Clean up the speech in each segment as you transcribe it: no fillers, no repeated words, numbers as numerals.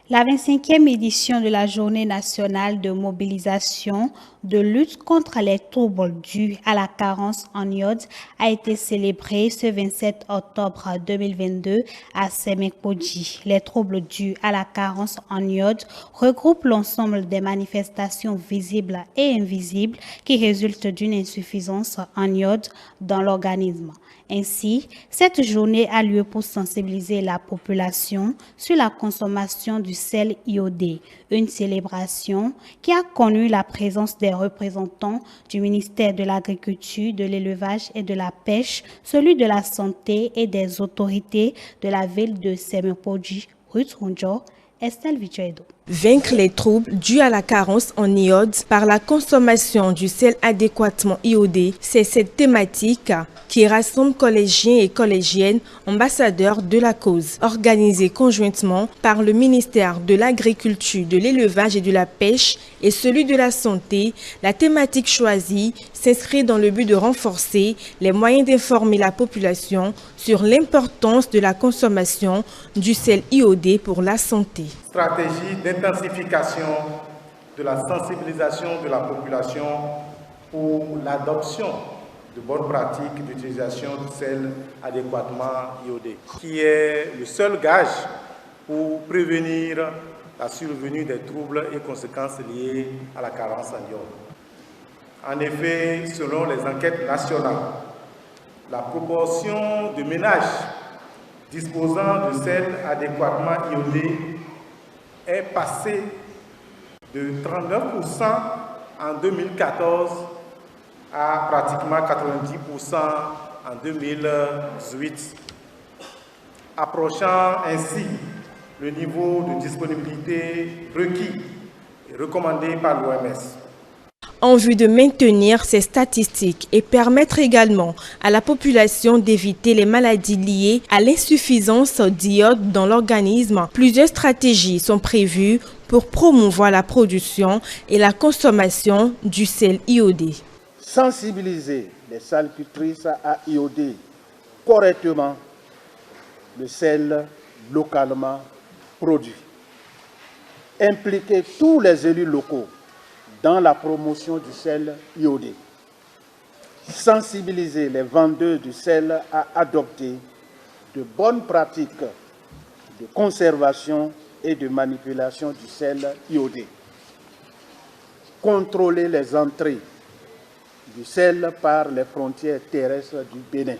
La 25e édition de la Journée nationale de mobilisation de lutte contre les troubles dus à la carence en iode a été célébrée ce 27 octobre 2022 à Semekpodji. Les troubles dus à la carence en iode regroupent l'ensemble des manifestations visibles et invisibles qui résultent d'une insuffisance en iode dans l'organisme. Ainsi, cette journée a lieu pour sensibiliser la population sur la consommation du sel iodé, une célébration qui a connu la présence des représentants du ministère de l'Agriculture, de l'Élevage et de la Pêche, celui de la Santé et des autorités de la ville de Semekpodji, Ruth Runjo, Estelle Vichedo. Vaincre les troubles dus à la carence en iode par la consommation du sel adéquatement iodé, c'est cette thématique qui rassemble collégiens et collégiennes ambassadeurs de la cause. Organisée conjointement par le ministère de l'Agriculture, de l'Élevage et de la Pêche et celui de la Santé, la thématique choisie s'inscrit dans le but de renforcer les moyens d'informer la population sur l'importance de la consommation du sel iodé pour la santé. Stratégie d'intensification de la sensibilisation de la population pour l'adoption de bonnes pratiques d'utilisation du sel adéquatement iodé, qui est le seul gage pour prévenir la survenue des troubles et conséquences liées à la carence en iode. En effet, selon les enquêtes nationales, la proportion de ménages disposant de sel adéquatement iodé est passée de 39% en 2014 à pratiquement 90% en 2018, approchant ainsi le niveau de disponibilité requis et recommandé par l'OMS. En vue de maintenir ces statistiques et permettre également à la population d'éviter les maladies liées à l'insuffisance d'iode dans l'organisme, plusieurs stratégies sont prévues pour promouvoir la production et la consommation du sel iodé. Sensibiliser les salpitrices à ioder correctement le sel localement produit. Impliquer tous les élus locaux dans la promotion du sel iodé. Sensibiliser les vendeurs du sel à adopter de bonnes pratiques de conservation et de manipulation du sel iodé. Contrôler les entrées du sel par les frontières terrestres du Bénin.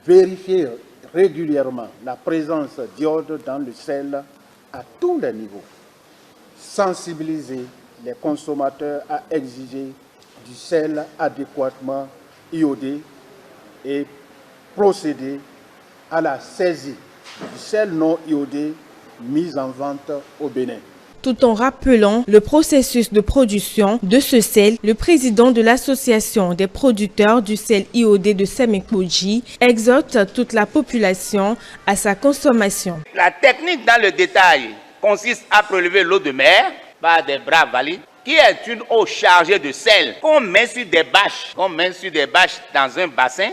Vérifier régulièrement la présence d'iode dans le sel à tous les niveaux. Sensibiliser les consommateurs à exiger du sel adéquatement iodé et procéder à la saisie du sel non iodé mis en vente au Bénin. Tout en rappelant le processus de production de ce sel, le président de l'association des producteurs du sel iodé de Semekpodji exhorte toute la population à sa consommation. La technique dans le détail consiste à prélever l'eau de mer par des bras valides, qui est une eau chargée de sel qu'on met sur des bâches, dans un bassin,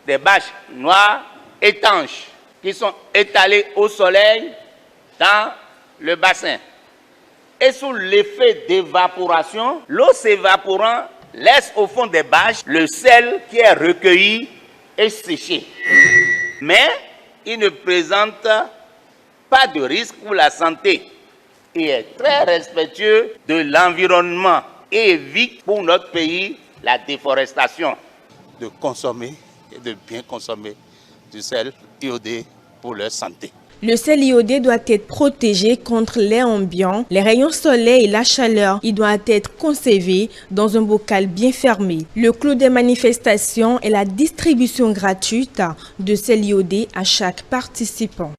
des bâches noires étanches qui sont étalées au soleil dans le bassin. Et sous l'effet d'évaporation, l'eau s'évaporant laisse au fond des bâches le sel qui est recueilli et séché. Mais il ne présente pas de risque pour la santé. Il est très respectueux de l'environnement et évite pour notre pays la déforestation. De consommer et de bien consommer du sel iodé pour leur santé. Le sel iodé doit être protégé contre l'air ambiant, les rayons solaires et la chaleur. Il doit être conservé dans un bocal bien fermé. Le clou des manifestations est la distribution gratuite de sel iodé à chaque participant.